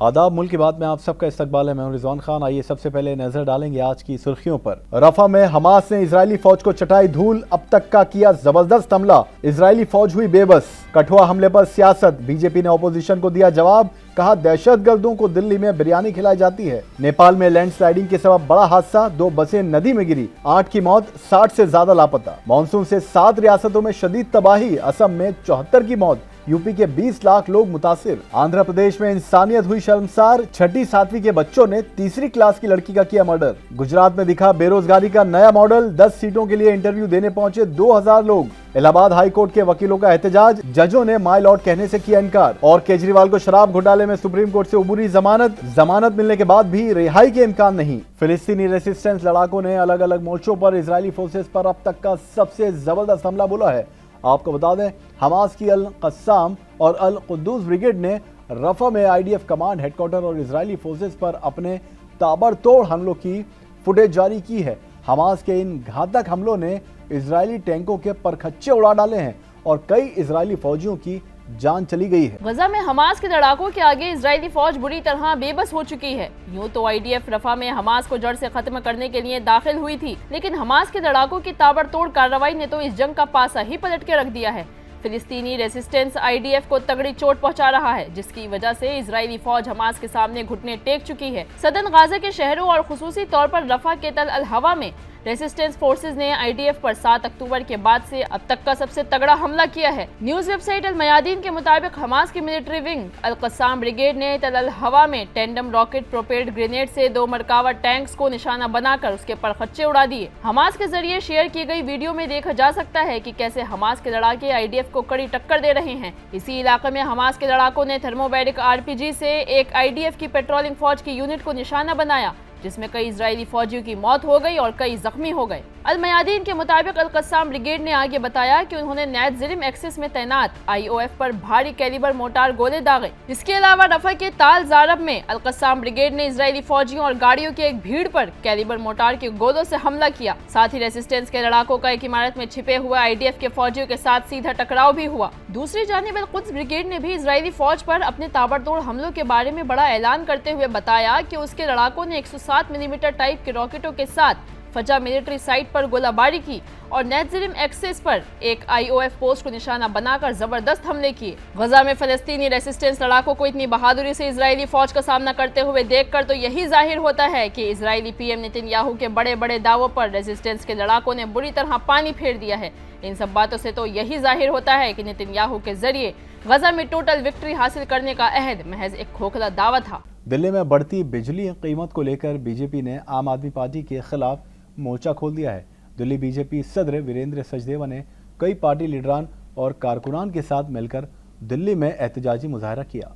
आदाब, मुल्क की बात में आप सबका इस्तकबाल है। मैं हूं रिजवान खान। आइए सबसे पहले नजर डालेंगे आज की सुर्खियों पर। रफा में हमास ने इजरायली फौज को चटाई धूल, अब तक का किया जबरदस्त हमला, इजरायली फौज हुई बेबस। कठुआ हमले पर सियासत, बीजेपी ने ऑपोजिशन को दिया जवाब, कहा दहशतगर्दों को दिल्ली में बिरयानी खिलाई जाती है। नेपाल में लैंडस्लाइडिंग के सबब बड़ा हादसा, 2 बसें नदी में गिरी, 8 की मौत, 60 से ज्यादा लापता। मानसून से 7 रियासतों में शदीद तबाही, असम में 74 की मौत, यूपी के 20 लाख लोग मुतासिर। आंध्र प्रदेश में इंसानियत हुई शर्मसार, 6ठी 7वीं के बच्चों ने 3री क्लास की लड़की का किया मर्डर। गुजरात में दिखा बेरोजगारी का नया मॉडल, 10 सीटों के लिए इंटरव्यू देने पहुंचे 2000 लोग। इलाहाबाद हाई कोर्ट के वकीलों का एहतजाज, जजों ने माय लॉर्ड कहने से किया इनकार। और केजरीवाल को शराब घोटाले में सुप्रीम कोर्ट से उबूरी जमानत मिलने के बाद भी रिहाई के इम्कान नहीं। फिलिस्तीनी रेसिस्टेंस लड़ाकों ने अलग अलग मोर्चों पर इजरायली फोर्सेस पर अब तक का सबसे जबरदस्त हमला बोला है। आपको बता दें, हमास की अल कस्साम और अल कुद्दूस ब्रिगेड ने रफा में आईडीएफ कमांड हेडक्वार्टर और इजरायली फोर्सेस पर अपने ताबड़तोड़ हमलों की फुटेज जारी की है। हमास के इन घातक हमलों ने इजरायली टैंकों के परखच्चे उड़ा डाले हैं और कई इजरायली फौजियों की जान चली गई है। गजा में हमास के लड़ाकों के आगे इजरायली फौज बुरी तरह बेबस हो चुकी है। यूं तो आईडीएफ रफा में हमास को जड़ से खत्म करने के लिए दाखिल हुई थी, लेकिन हमास के लड़ाकों की ताबड़तोड़ कार्रवाई ने तो इस जंग का पासा ही पलट के रख दिया है। फिलिस्तीनी रेसिस्टेंस आईडीएफ को तगड़ी चोट पहुंचा रहा है, जिसकी वजह से इजरायली फौज हमास के सामने घुटने टेक चुकी है। सदन गाजा के शहरों और खुसूसी तौर पर रफा के तल अल हवा में रेसिस्टेंस फोर्सेज ने आईडीएफ पर 7 अक्टूबर के बाद से अब तक का सबसे तगड़ा हमला किया है। न्यूज वेबसाइट अल मयादीन के मुताबिक हमास की मिलिट्री विंग अल कस्साम ब्रिगेड ने तल अल हवा में टेंडम रॉकेट प्रोपेल्ड ग्रेनेड से 2 मरकावा टैंक्स को निशाना बनाकर उसके परखच्चे उड़ा दिए। हमास के जरिए शेयर की गई वीडियो में देखा जा सकता है कि कैसे हमास के लड़ाके आईडीएफ को कड़ी टक्कर दे रहे हैं। इसी इलाके में हमास के लड़ाकों ने थर्मोबैरिक आरपीजी से एक आईडीएफ की पेट्रोलिंग फौज की यूनिट को निशाना बनाया, जिसमें कई इजरायली फौजियों की मौत हो गई और कई जख्मी हो गए। अल मयादीन के मुताबिक अल कस्साम ब्रिगेड ने आगे बताया कि उन्होंने नेत्जिरिम एक्सिस में तैनात आईओएफ पर भारी कैलिबर मोटार गोले दागे। इसके अलावा रफा के ताल जारब में अल कस्साम ब्रिगेड ने इजरायली फौजियों और गाड़ियों की एक भीड़ पर कैलिबर मोटार के गोलों से हमला किया। साथ ही रेसिस्टेंस के लड़ाकों का एक इमारत में छिपे हुए आईडीएफ के फौजियों के साथ सीधा टकराव भी हुआ। दूसरी जानिब अल कुद्स ब्रिगेड ने भी इजरायली फौज पर अपने ताबड़तोड़ हमलों के बारे में बड़ा ऐलान करते हुए बताया कि उसके लड़ाकों ने 107 मिलीमीटर टाइप के रॉकेटों के साथ फजा मिलिट्री साइट पर गोलाबारी की और नेत्जिरिम एक्सिस पर एक आईओएफ पोस्ट को निशाना बनाकर जबरदस्त हमले किए। गजा में फलस्तीनी रेसिस्टेंस लड़ाकों को इतनी बहादुरी से इजरायली फौज का सामना करते हुए देखकर तो यही जाहिर होता है कि इजरायली पीएम नेतन्याहू के बड़े बड़े दावों पर रेसिस्टेंस के लड़ाकों ने बुरी तरह पानी फेर दिया है। इन सब बातों से तो यही जाहिर होता है कि नेतन्याहू के जरिए गजा में टोटल विक्ट्री हासिल करने का अहद महज एक खोखला दावा था। दिल्ली में बढ़ती बिजली कीमत को लेकर बीजेपी ने आम आदमी पार्टी के खिलाफ मोर्चा खोल दिया है। दिल्ली बीजेपी सदर वीरेंद्र सचदेवा ने कई पार्टी लीडरान और कारकुनान के साथ मिलकर दिल्ली में एहतजाजी मुजाहरा किया।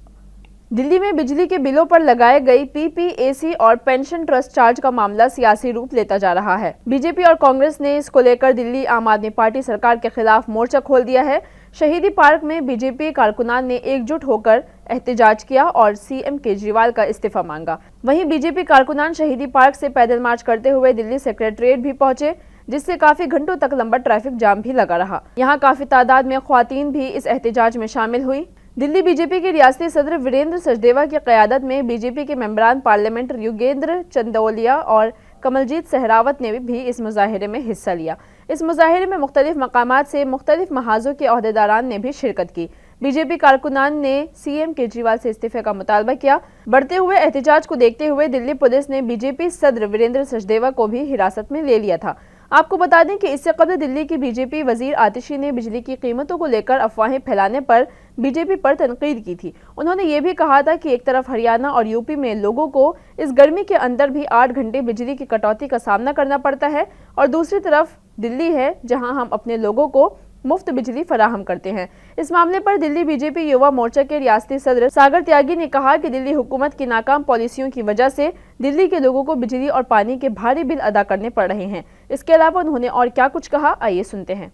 दिल्ली में बिजली के बिलों पर लगाए गई पीपीएसी और पेंशन ट्रस्ट चार्ज का मामला सियासी रूप लेता जा रहा है। बीजेपी और कांग्रेस ने इसको लेकर दिल्ली आम आदमी पार्टी सरकार के खिलाफ मोर्चा खोल दिया है। शहीदी पार्क में बीजेपी कारकुनान ने एकजुट होकर एहतजाज किया और सीएम केजरीवाल का इस्तीफा मांगा। वहीं बीजेपी कारकुनान शहीदी पार्क से पैदल मार्च करते हुए दिल्ली सेक्रेटेरिएट भी पहुंचे, जिससे काफी घंटों तक लंबा ट्रैफिक जाम भी लगा रहा। यहां काफी तादाद में ख्वातीन भी इस एहतजाज में शामिल हुई। दिल्ली बीजेपी के रियासती सदर वीरेंद्र सचदेवा की क़यादत में बीजेपी के मेंबरान पार्लियामेंट युगेंद्र चंदौलिया और कमलजीत सहरावत ने भी इस मुजाहिरे में हिस्सा लिया। इस मुजाहिरे में मुख्तलिफ मकामात से मुख्तलिफ महाजों के ओहदेदारान ने भी शिरकत की। बीजेपी कारकुनान ने सीएम केजरीवाल से इस्तीफे का मुतालबा किया। बढ़ते हुए एहतजाज को देखते हुए दिल्ली पुलिस ने बीजेपी सदर वीरेंद्र सचदेवा को भी हिरासत में ले लिया था। आपको बता दें कि इससे कबल दिल्ली की बीजेपी वजीर आतिशी ने बिजली की कीमतों को लेकर अफवाहें फैलाने पर बीजेपी पर तनकीद की थी। उन्होंने ये भी कहा था कि एक तरफ हरियाणा और यूपी में लोगों को इस गर्मी के अंदर भी 8 घंटे बिजली की कटौती का सामना करना पड़ता है और दूसरी तरफ दिल्ली है जहां हम अपने लोगों को मुफ्त बिजली फराहम करते हैं। इस मामले पर दिल्ली बीजेपी युवा मोर्चा के रियासती सदर सागर त्यागी ने कहा कि दिल्ली हुकूमत की नाकाम पॉलिसियों की वजह से दिल्ली के लोगों को बिजली और पानी के भारी बिल अदा करने पड़ रहे हैं। इसके अलावा उन्होंने और क्या कुछ कहा, आइए सुनते हैं।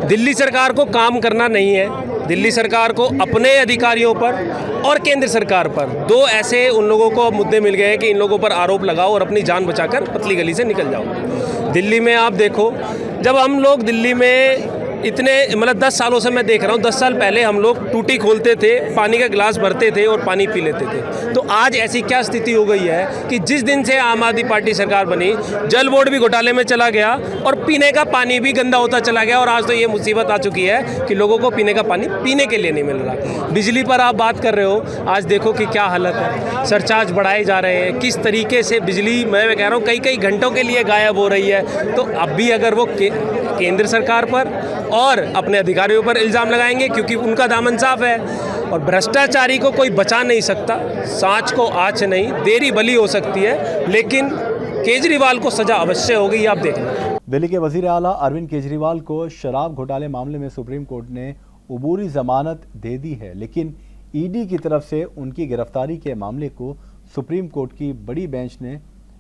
दिल्ली सरकार को काम करना नहीं है। दिल्ली सरकार को अपने अधिकारियों पर और केंद्र सरकार पर 2 ऐसे उन लोगों को मुद्दे मिल गए हैं कि इन लोगों पर आरोप लगाओ और अपनी जान बचाकर पतली गली से निकल जाओ। दिल्ली में आप देखो, जब हम लोग दिल्ली में इतने मतलब 10 सालों से मैं देख रहा हूँ, 10 साल पहले हम लोग टूटी खोलते थे, पानी का गिलास भरते थे और पानी पी लेते थे। तो आज ऐसी क्या स्थिति हो गई है कि जिस दिन से आम आदमी पार्टी सरकार बनी, जल बोर्ड भी घोटाले में चला गया और पीने का पानी भी गंदा होता चला गया। और आज तो ये मुसीबत आ चुकी है कि लोगों को पीने का पानी पीने के लिए नहीं मिल रहा। बिजली पर आप बात कर रहे हो, आज देखो कि क्या हालत है, सरचार्ज बढ़ाए जा रहे हैं, किस तरीके से बिजली मैं कह रहा हूँ कई घंटों के लिए गायब हो रही है। तो अब भी अगर वो केंद्र सरकार पर और अपने अधिकारियों पर इल्ज़ाम लगाएंगे, क्योंकि उनका दामन साफ है और भ्रष्टाचारी को कोई बचा नहीं सकता। सांच को आँच नहीं, देरी भली हो सकती है, लेकिन केजरीवाल को सजा अवश्य होगी, आप देखना। दिल्ली के वजीर आला अरविंद केजरीवाल को शराब घोटाले मामले में सुप्रीम कोर्ट ने उबूरी जमानत दे दी है, लेकिन ईडी की तरफ से उनकी गिरफ्तारी के मामले को सुप्रीम कोर्ट की बड़ी बेंच ने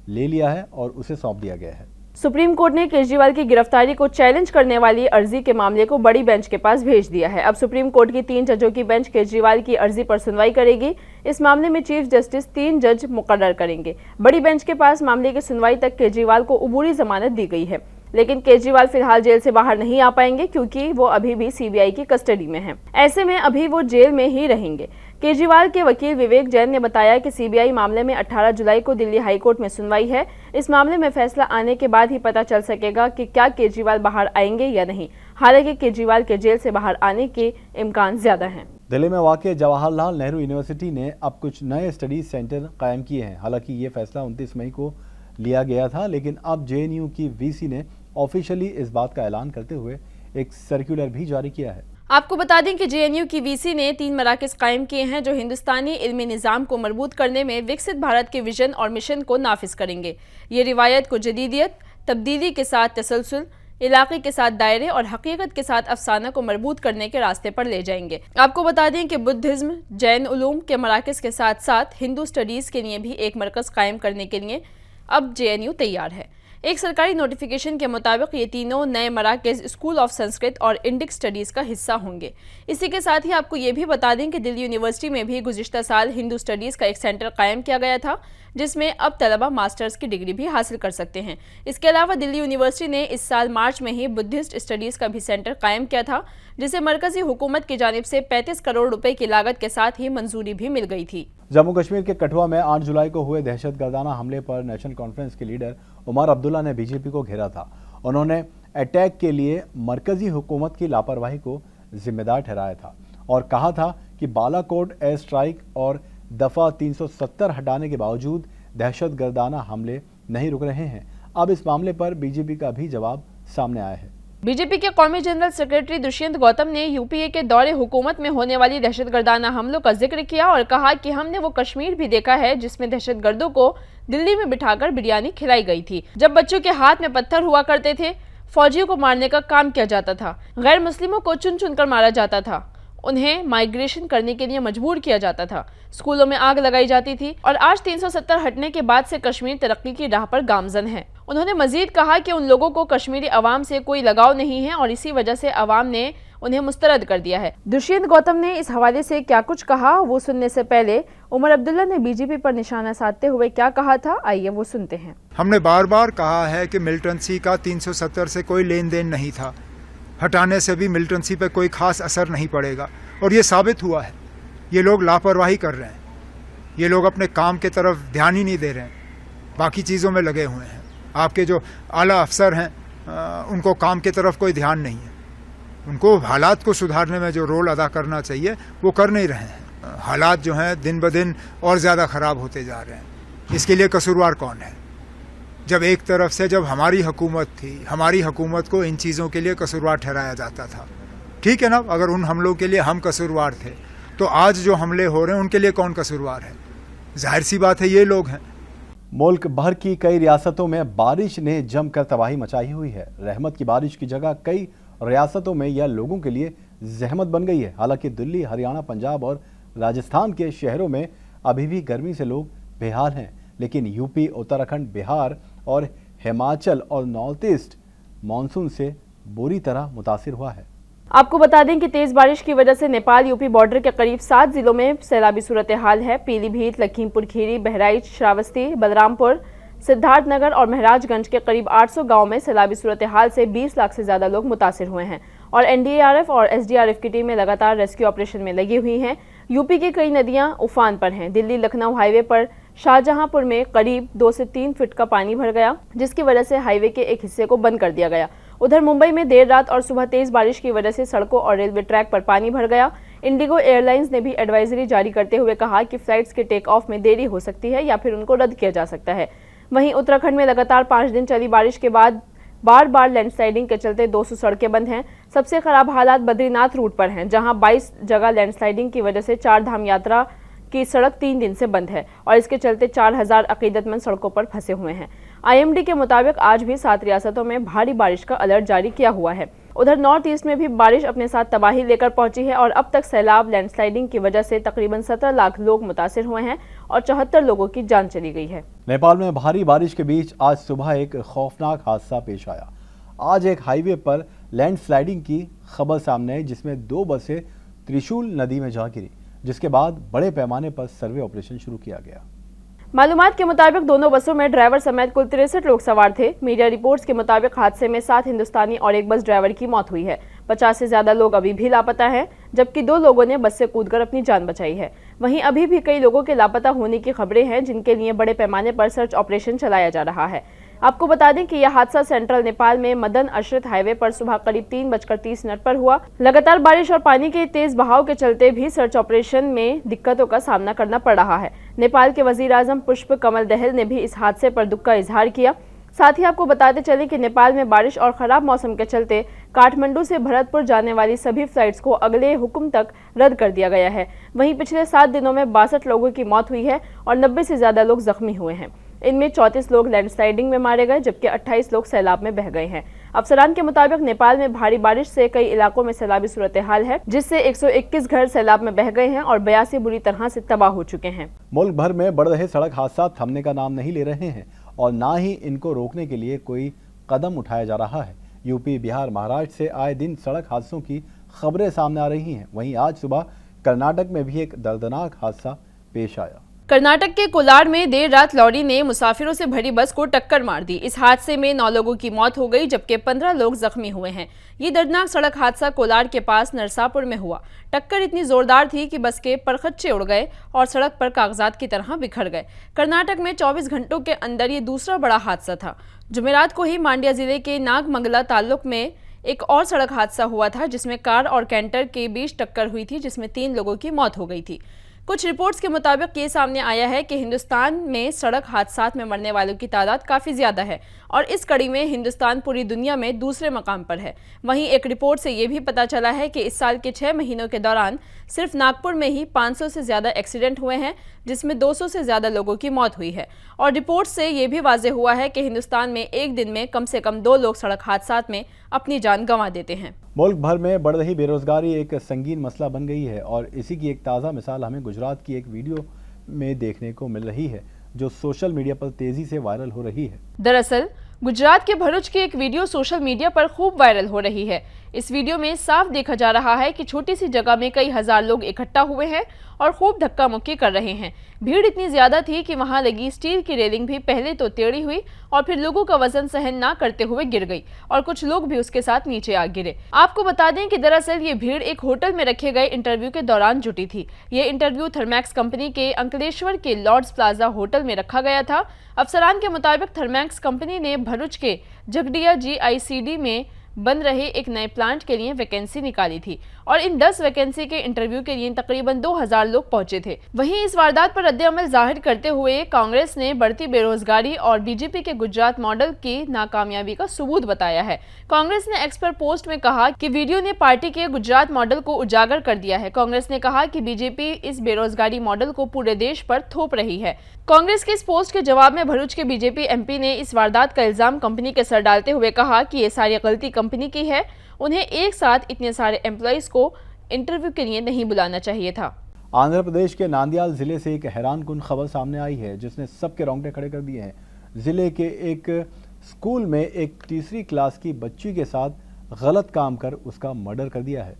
ले लिया है और उसे सौंप दिया गया है। सुप्रीम कोर्ट ने केजरीवाल की गिरफ्तारी को चैलेंज करने वाली अर्जी के मामले को बड़ी बेंच के पास भेज दिया है। अब सुप्रीम कोर्ट की 3 जजों की बेंच केजरीवाल की अर्जी पर सुनवाई करेगी। इस मामले में चीफ जस्टिस 3 जज मुकर्रर करेंगे। बड़ी बेंच के पास मामले की सुनवाई तक केजरीवाल को उबूरी जमानत दी गई है, लेकिन केजरीवाल फिलहाल जेल से बाहर नहीं आ पाएंगे क्योंकि वो अभी भी सीबीआई की कस्टडी में हैं। ऐसे में अभी वो जेल में ही रहेंगे। केजरीवाल के वकील विवेक जैन ने बताया कि सीबीआई मामले में 18 जुलाई को दिल्ली हाईकोर्ट में सुनवाई है। इस मामले में फैसला आने के बाद ही पता चल सकेगा कि क्या केजरीवाल बाहर आएंगे या नहीं। हालांकि केजरीवाल के जेल से बाहर आने के इम्कान ज्यादा हैं। दिल्ली में वाक़ जवाहरलाल नेहरू यूनिवर्सिटी ने अब कुछ नए स्टडी सेंटर कायम किए हैं। हालांकि ये फैसला 29 मई को लिया गया था, लेकिन अब जेएनयू की वीसी ने ऑफिशियली इस बात का ऐलान करते हुए एक सर्कुलर भी जारी किया है। आपको बता दें कि जेएनयू की वीसी ने 3 मराकज़ कायम किए हैं जो हिंदुस्तानी इल्मी निज़ाम को मजबूत करने में विकसित भारत के विजन और मिशन को नाफिज करेंगे। ये रिवायत को जदीदियत, तब्दीली के साथ तसलसल, इलाके के साथ दायरे और हकीकत के साथ अफसाना को मजबूत करने के रास्ते पर ले जाएंगे। आपको बता दें कि बुद्धिज्म, जैन उलूम के मराकज़ के साथ साथ हिंदू स्टडीज़ के लिए भी एक मरकज़ कायम करने के लिए अब जेएनयू तैयार है। एक सरकारी नोटिफिकेशन के मुताबिक ये तीनों नए मराकज़ स्कूल ऑफ संस्कृत और इंडिक स्टडीज़ का हिस्सा होंगे। इसी के साथ ही आपको ये भी बता दें कि दिल्ली यूनिवर्सिटी में भी गुज़िश्ता साल हिंदू स्टडीज़ का एक सेंटर कायम किया गया था, जिसमें अब तलबा मास्टर्स की डिग्री भी हासिल कर सकते हैं। इसके अलावा दिल्ली यूनिवर्सिटी ने इस साल मार्च में ही बुद्धिस्ट स्टडीज़ का भी सेंटर कायम किया था, जिसे मरकजी हुकूमत की जानिब से 35 करोड़ रुपए की लागत के साथ ही मंजूरी भी मिल गई थी। जम्मू कश्मीर के कठुआ में 8 जुलाई को हुए दहशतगर्दाना हमले पर नेशनल कॉन्फ्रेंस के लीडर उमर अब्दुल्ला ने बीजेपी को घेरा था। उन्होंने अटैक के लिए मरकजी हुकूमत की लापरवाही को जिम्मेदार ठहराया था और कहा था कि बालाकोट एयर स्ट्राइक और दफ़ा 370 हटाने के बावजूद दहशतगर्दाना हमले नहीं रुक रहे हैं। अब इस मामले पर बीजेपी का भी जवाब सामने आया है। बीजेपी के कौमी जनरल सेक्रेटरी दुष्यंत गौतम ने यूपीए के दौरे हुकूमत में होने वाली दहशतगर्दाना हमलों का जिक्र किया और कहा कि हमने वो कश्मीर भी देखा है जिसमें दहशतगर्दों को दिल्ली में बिठाकर बिरयानी खिलाई गई थी। जब बच्चों के हाथ में पत्थर हुआ करते थे, फौजियों को मारने का काम किया जाता था, गैर मुस्लिमों को चुन चुन कर मारा जाता था, उन्हें माइग्रेशन करने के लिए मजबूर किया जाता था, स्कूलों में आग लगाई जाती थी और आज 370 हटने के बाद से कश्मीर तरक्की की राह पर गामजन है। उन्होंने मजीद कहा कि उन लोगों को कश्मीरी अवाम से कोई लगाव नहीं है और इसी वजह से अवाम ने उन्हें मुस्तरद कर दिया है। दुष्यंत गौतम ने इस हवाले से क्या कुछ कहा, वो सुनने से पहले उमर अब्दुल्ला ने बीजेपी पर निशाना साधते हुए क्या कहा था, आइए वो सुनते हैं। हमने बार बार कहा है कि मिलिटेंसी का 370 से कोई लेन देन नहीं था, हटाने से भी मिलिटेंसी पे कोई खास असर नहीं पड़ेगा और ये साबित हुआ है। ये लोग लापरवाही कर रहे हैं, ये लोग अपने काम के तरफ ध्यान ही नहीं दे रहे हैं, बाकी चीज़ों में लगे हुए हैं। आपके जो आला अफसर हैं उनको काम के तरफ कोई ध्यान नहीं है, उनको हालात को सुधारने में जो रोल अदा करना चाहिए वो कर नहीं रहे हैं। हालात जो हैं दिन ब दिन और ज़्यादा ख़राब होते जा रहे हैं। इसके लिए कसूरवार कौन है? जब एक तरफ से जब हमारी हुकूमत थी, हमारी हुकूमत को इन चीज़ों के लिए कसूरवार ठहराया जाता था। ठीक है ना, अगर उन हमलों के लिए हम कसूरवार थे तो आज जो हमले हो रहे हैं उनके लिए कौन कसूरवार है? जाहिर सी बात है ये लोग हैं। मुल्क भर की कई रियासतों में बारिश ने जमकर तबाही मचाई हुई है। रहमत की बारिश की जगह कई रियासतों में यह लोगों के लिए जहमत बन गई है। हालांकि दिल्ली, हरियाणा, पंजाब और राजस्थान के शहरों में अभी भी गर्मी से लोग बेहाल हैं, लेकिन यूपी, उत्तराखंड, बिहार और हिमाचल और नॉर्थ ईस्ट मानसून से बुरी तरह मुतासिर हुआ है। आपको बता दें कि तेज बारिश की वजह से नेपाल यूपी बॉर्डर के करीब 7 जिलों में सैलाबी सूरत हाल है। पीलीभीत, लखीमपुर खीरी, बहराइच, श्रावस्ती, बलरामपुर, सिद्धार्थनगर और महराजगंज के करीब 800 गांव में सैलाबी सूरत हाल से 20 लाख से ज्यादा लोग मुतासिर हुए हैं। और एनडीआरएफ और एसडीआरएफ की टीमें लगातार रेस्क्यू ऑपरेशन में लगी हुई हैं। यूपी की कई नदियां उफान पर हैं। दिल्ली लखनऊ हाईवे पर शाहजहांपुर में करीब 2 से 3 फीट का पानी भर गया, जिसकी वजह से हाईवे के एक हिस्से को बंद कर दिया गया। उधर मुंबई में देर रात और सुबह तेज बारिश की वजह से सड़कों और रेलवे ट्रैक पर पानी भर गया। इंडिगो एयरलाइंस ने भी एडवाइजरी जारी करते हुए कहा कि फ्लाइट्स के टेक ऑफ में देरी हो सकती है या फिर उनको रद्द किया जा सकता है। वहीं उत्तराखंड में लगातार 5 दिन चली बारिश के बाद बार बार लैंडस्लाइडिंग के चलते 200 सड़कें बंद हैं। सबसे खराब हालात बद्रीनाथ रूट पर हैं, जहां 22 जगह लैंडस्लाइडिंग की वजह से 4 धाम यात्रा की सड़क 3 दिन से बंद है और इसके चलते 4000 अकीदतमंद सड़कों पर फंसे हुए हैं। आईएमडी के मुताबिक आज भी 7 रियासतों में भारी बारिश का अलर्ट जारी किया हुआ है। उधर नॉर्थ ईस्ट में भी बारिश अपने साथ तबाही लेकर पहुंची है और अब तक सैलाब लैंडस्लाइडिंग की वजह से तकरीबन 17 लाख लोग मुतासिर हुए हैं और 74 लोगों की जान चली गई है। नेपाल में भारी बारिश के बीच आज सुबह एक खौफनाक हादसा पेश आया। आज एक हाईवे पर लैंडस्लाइडिंग की खबर सामने आई, जिसमें 2 बसें त्रिशूल नदी में जा गिरी, जिसके बाद बड़े पैमाने पर सर्वे ऑपरेशन शुरू किया गया। मालूमात के मुताबिक दोनों बसों में ड्राइवर समेत कुल 63 लोग सवार थे। मीडिया रिपोर्ट्स के मुताबिक हादसे में 7 हिंदुस्तानी और एक बस ड्राइवर की मौत हुई है। 50 से ज्यादा लोग अभी भी लापता हैं, जबकि 2 लोगों ने बस से कूदकर अपनी जान बचाई है। वहीं अभी भी कई लोगों के लापता होने की खबरें हैं, जिनके लिए बड़े पैमाने पर सर्च ऑपरेशन चलाया जा रहा है। आपको बता दें कि यह हादसा सेंट्रल नेपाल में मदन अशरत हाईवे पर सुबह करीब 3:30 पर हुआ। लगातार बारिश और पानी के तेज बहाव के चलते भी सर्च ऑपरेशन में दिक्कतों का सामना करना पड़ रहा है। नेपाल के वजीर आजम पुष्प कमल दहल ने भी इस हादसे पर दुख का इजहार किया। साथ ही आपको बताते चलें कि नेपाल में बारिश और खराब मौसम के चलते काठमांडू से भरतपुर जाने वाली सभी फ्लाइट्स को अगले हुक्म तक रद्द कर दिया गया है। वहीं पिछले 7 दिनों में 62 लोगों की मौत हुई है और 90 से ज्यादा लोग जख्मी हुए हैं। इनमें 34 लोग लैंडस्लाइडिंग में मारे गए, जबकि 28 लोग सैलाब में बह गए हैं। अफसरान के मुताबिक नेपाल में भारी बारिश से कई इलाकों में सैलाबी सूरत हाल है, जिससे 121 घर सैलाब में बह गए हैं और 82 बुरी तरह से तबाह हो चुके हैं। मुल्क भर में बढ़ रहे सड़क हादसा थमने का नाम नहीं ले रहे हैं और ना ही इनको रोकने के लिए कोई कदम उठाया जा रहा है। यूपी, बिहार, महाराष्ट्र से आए दिन सड़क हादसों की खबरें सामने आ रही हैं। वहीं आज सुबह कर्नाटक में भी एक दर्दनाक हादसा पेश आया। कर्नाटक के कोलार में देर रात लॉरी ने मुसाफिरों से भरी बस को टक्कर मार दी। इस हादसे में 9 लोगों की मौत हो गई, जबकि 15 लोग जख्मी हुए हैं। ये दर्दनाक सड़क हादसा कोलार के पास नरसापुर में हुआ। टक्कर इतनी जोरदार थी कि बस के परखच्चे उड़ गए और सड़क पर कागजात की तरह बिखर गए। कर्नाटक में 24 घंटों के अंदर ये दूसरा बड़ा हादसा था। जुमेरात को ही मांड्या जिले के नागमंगला ताल्लुक में एक और सड़क हादसा हुआ था, जिसमें कार और कैंटर के बीच टक्कर हुई थी, जिसमें 3 लोगों की मौत हो गई थी। कुछ रिपोर्ट्स के मुताबिक ये सामने आया है कि हिंदुस्तान में सड़क हादसात में मरने वालों की तादाद काफ़ी ज़्यादा है और इस कड़ी में हिंदुस्तान पूरी दुनिया में दूसरे मकाम पर है। वहीं एक रिपोर्ट से ये भी पता चला है कि इस साल के 6 महीनों के दौरान सिर्फ नागपुर में ही 500 से ज़्यादा एक्सीडेंट हुए हैं, जिसमें 200 से ज़्यादा लोगों की मौत हुई है। और रिपोर्ट से ये भी वाज़ेह हुआ है कि हिंदुस्तान में एक दिन में कम से कम 2 लोग सड़क हादसात में अपनी जान गंवा देते हैं। मुल्क भर में बढ़ रही बेरोजगारी एक संगीन मसला बन गई है और इसी की एक ताज़ा मिसाल हमें गुजरात की एक वीडियो में देखने को मिल रही है, जो सोशल मीडिया पर तेजी से वायरल हो रही है। दरअसल गुजरात के भरूच की एक वीडियो सोशल मीडिया पर खूब वायरल हो रही है। इस वीडियो में साफ देखा जा रहा है कि छोटी सी जगह में कई हजार लोग इकट्ठा हुए हैं और खूब धक्का मुक्की कर रहे हैं। भीड़ इतनी ज्यादा थी कि वहां लगी स्टील की रेलिंग भी पहले तो टेढ़ी हुई और फिर लोगों का वजन सहन ना करते हुए गिर गई और कुछ लोग भी उसके साथ नीचे आ गिरे। आपको बता दें कि दरअसल ये भीड़ एक होटल में रखे गए इंटरव्यू के दौरान जुटी थी। ये इंटरव्यू थर्मैक्स कंपनी के अंकलेश्वर के लॉर्ड्स प्लाजा होटल में रखा गया था। अफसरान के मुताबिक थर्मैक्स कंपनी ने भरूच के झगड़िया GICD में बन रहे एक नए प्लांट के लिए वैकेंसी निकाली थी और इन 10 वैकेंसी के इंटरव्यू के लिए तकरीबन 2000 लोग पहुंचे थे। वहीं इस वारदात पर रद्द-ए-अमल जाहिर करते हुए कांग्रेस ने बढ़ती बेरोजगारी और बीजेपी के गुजरात मॉडल की नाकामयाबी का सबूत बताया है। कांग्रेस ने एक्स पर पोस्ट में कहा कि वीडियो ने पार्टी के गुजरात मॉडल को उजागर कर दिया है। कांग्रेस ने कहा कि बीजेपी इस बेरोजगारी मॉडल को पूरे देश पर थोप रही है। कांग्रेस के इस पोस्ट के जवाब में भरूच के बीजेपी MP ने इस वारदात का इल्जाम कंपनी के सर डालते हुए कहा कि ये सारी गलती कंपनी की है, उन्हें एक साथ इतने सारे एम्प्लॉइज को इंटरव्यू के लिए नहीं बुलाना चाहिए था। आंध्र प्रदेश के नांदयाल जिले से एक हैरानकुन खबर सामने आई है, जिसने सबके रोंगटे खड़े कर दिए हैं। जिले के एक स्कूल में एक तीसरी क्लास की बच्ची के साथ गलत काम कर उसका मर्डर कर दिया है।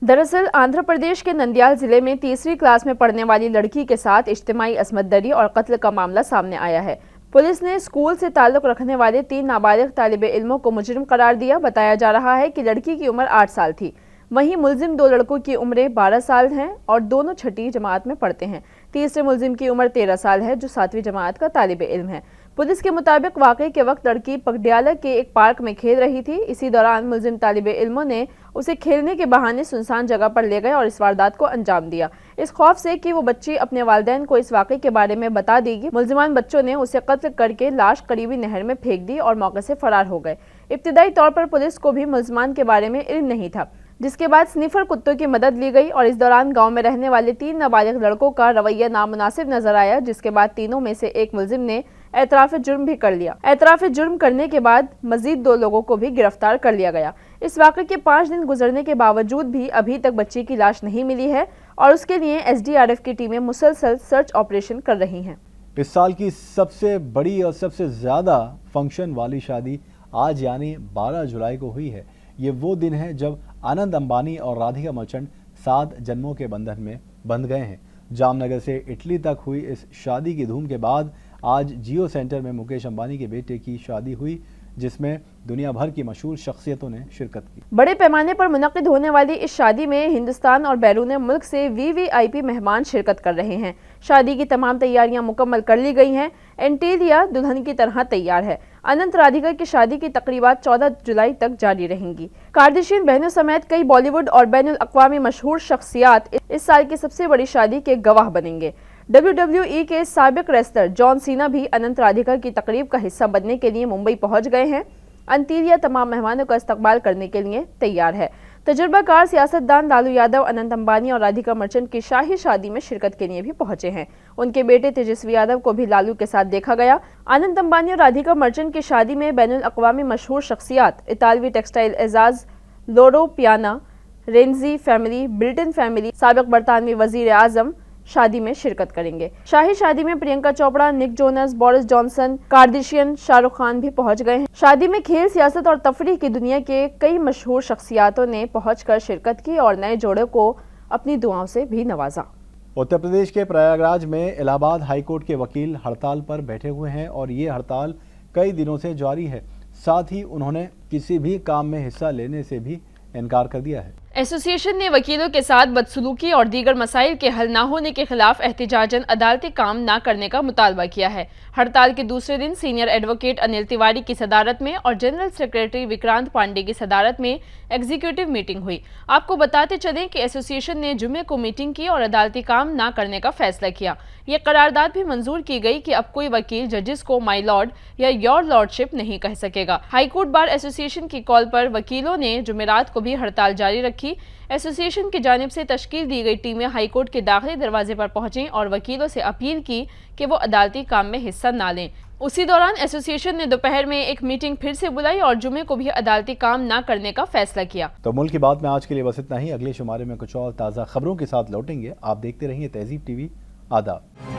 दरअसल आंध्र प्रदेश के नंदयाल जिले में तीसरी क्लास में पढ़ने वाली लड़की के साथ इज्तिमाई असमत दरी और कत्ल का मामला सामने आया है। पुलिस ने स्कूल से ताल्लुक रखने वाले 3 नाबालिग तालिबे इल्मों को मुजरिम करार दिया। बताया जा रहा है कि लड़की की उम्र 8 साल थी। वहीं मुलजिम 2 लड़कों की उम्रें 12 साल हैं और दोनों छठी जमात में पढ़ते हैं। तीसरे मुलजिम की उम्र 13 साल है जो 7वीं जमात का तालिबे इल्म है। पुलिस के मुताबिक वाक़े के वक्त लड़की पगडियाला के एक पार्क में खेल रही थी। इसी दौरान मुलजिम तालिबे इल्मों ने उसे खेलने के बहाने सुनसान जगह पर ले गए और इस वारदात को अंजाम दिया। इस खौफ से कि वो बच्ची अपने वालिदैन को इस वाक़े के बारे में बता देगी, मुलजिमान बच्चों ने उसे कत्ल करके लाश करीबी नहर में फेंक दी और मौके से फरार हो गए। इब्तिदाई तौर पर पुलिस को भी मुलजिमान के बारे में इल्म नहीं था, जिसके बाद स्निफर कुत्तों की मदद ली गई और इस दौरान गांव में रहने वाले 3 नाबालिग लड़कों का रवैया नामुनासिब नजर आया, जिसके बाद तीनों में से एक मुलजिम ने एतराफ़ जुर्म भी कर लिया। एतराफ़ जुर्म करने के बाद मजीद 2 लोगों को भी गिरफ्तार कर लिया गया। इस वाक़े के 5 दिन गुजरने के बावजूद भी अभी तक बच्ची की लाश नहीं मिली है और उसके लिए SDRF की टीमें मुसलसल सर्च ऑपरेशन कर रही हैं। इस साल की सबसे बड़ी और सबसे ज़्यादा फंक्शन वाली शादी आज यानी 12 जुलाई को हुई है। ये वो दिन है जब आनंद अंबानी और राधिका मर्चेंट 7 जन्मों के बंधन में बंध गए हैं। जामनगर से इटली तक हुई इस शादी की धूम के बाद आज जियो सेंटर में मुकेश अंबानी के बेटे की शादी हुई, जिसमें दुनिया भर की मशहूर शख्सियतों ने शिरकत की। बड़े पैमाने पर मुनक्किद होने वाली इस शादी में हिंदुस्तान और बैरून मुल्क से VVIP मेहमान शिरकत कर रहे हैं। शादी की तमाम तैयारियां मुकम्मल कर ली गई हैं। इंटीरियर दुल्हन की तरह तैयार है। अनंत राधिका की शादी की तकरीबात 14 जुलाई तक जारी रहेंगी। कार्दिशियन बहनों समेत कई बॉलीवुड और बैनुल अक़वामी मशहूर शख्सियात इस साल की सबसे बड़ी शादी के गवाह बनेंगे। WWE के साबिक रेसलर जॉन सीना भी अनंत राधिका की तकरीब का हिस्सा बनने के लिए मुंबई पहुंच गए हैं। अंतिरिया तमाम मेहमानों का इस्तकबाल करने के लिए तैयार है। तजुर्बाकार सियासतदान लालू यादव अनंत अंबानी और राधिका मर्चेंट की शाही शादी में शिरकत के लिए भी पहुंचे हैं। उनके बेटे तेजस्वी यादव को भी लालू के साथ देखा गया। अनंत अंबानी और राधिका मर्चेंट की शादी में बैनुल अक़वामी मशहूर शख्सियात इतालवी टेक्सटाइल एजाज, लोरो पियाना, रेंजी फैमिली, बिल्टन फैमिली, साबिक बरतानवी वजीर आजम शादी में शिरकत करेंगे। शाही शादी में Priyanka Chopra, Nick Jonas, Boris Johnson, Kardashian, Shahrukh Khan भी पहुंच गए हैं। शादी में खेल, सियासत और तफरीह की दुनिया के कई मशहूर शख्सियातों ने पहुंचकर शिरकत की और नए जोड़े को अपनी दुआओं से भी नवाजा। उत्तर प्रदेश के प्रयागराज में इलाहाबाद हाईकोर्ट के वकील हड़ताल पर बैठे हुए हैं और ये हड़ताल कई दिनों से जारी है। साथ ही उन्होंने किसी भी काम में हिस्सा लेने से भी इनकार कर दिया है। एसोसिएशन ने वकीलों के साथ बदसलूकी और दीगर मसाइल के हल न होने के खिलाफ एहतिजाजन अदालती काम न करने का मुतालबा किया है। हड़ताल के दूसरे दिन सीनियर एडवोकेट अनिल तिवारी की सदारत में और जनरल सेक्रेटरी विक्रांत पांडे की सदारत में एग्जीक्यूटिव मीटिंग हुई। आपको बताते चलें कि एसोसिएशन ने जुमे को मीटिंग की और अदालती काम न करने का फैसला किया। ये करारदाद भी मंजूर की गई कि अब कोई वकील जजेस को माई लॉर्ड या योर लॉर्डशिप नहीं कह सकेगा। हाईकोर्ट बार एसोसिएशन की कॉल पर वकीलों ने जुमेरात को भी हड़ताल जारी रखी। एसोसिएशन की जानिब से तश्कील दी गई टीमें हाईकोर्ट के दाखिली दरवाजे पर पहुंची और वकीलों से अपील की कि वो अदालती काम में हिस्सा ना लें। उसी दौरान एसोसिएशन ने दोपहर में एक मीटिंग फिर से बुलाई और जुमे को भी अदालती काम ना करने का फैसला किया। तो मुल्क की बात में आज के लिए बस इतना ही। अगले शुमारे में कुछ और ताज़ा खबरों के साथ लौटेंगे। आप देखते रहिए तहज़ीब TV। आदाब।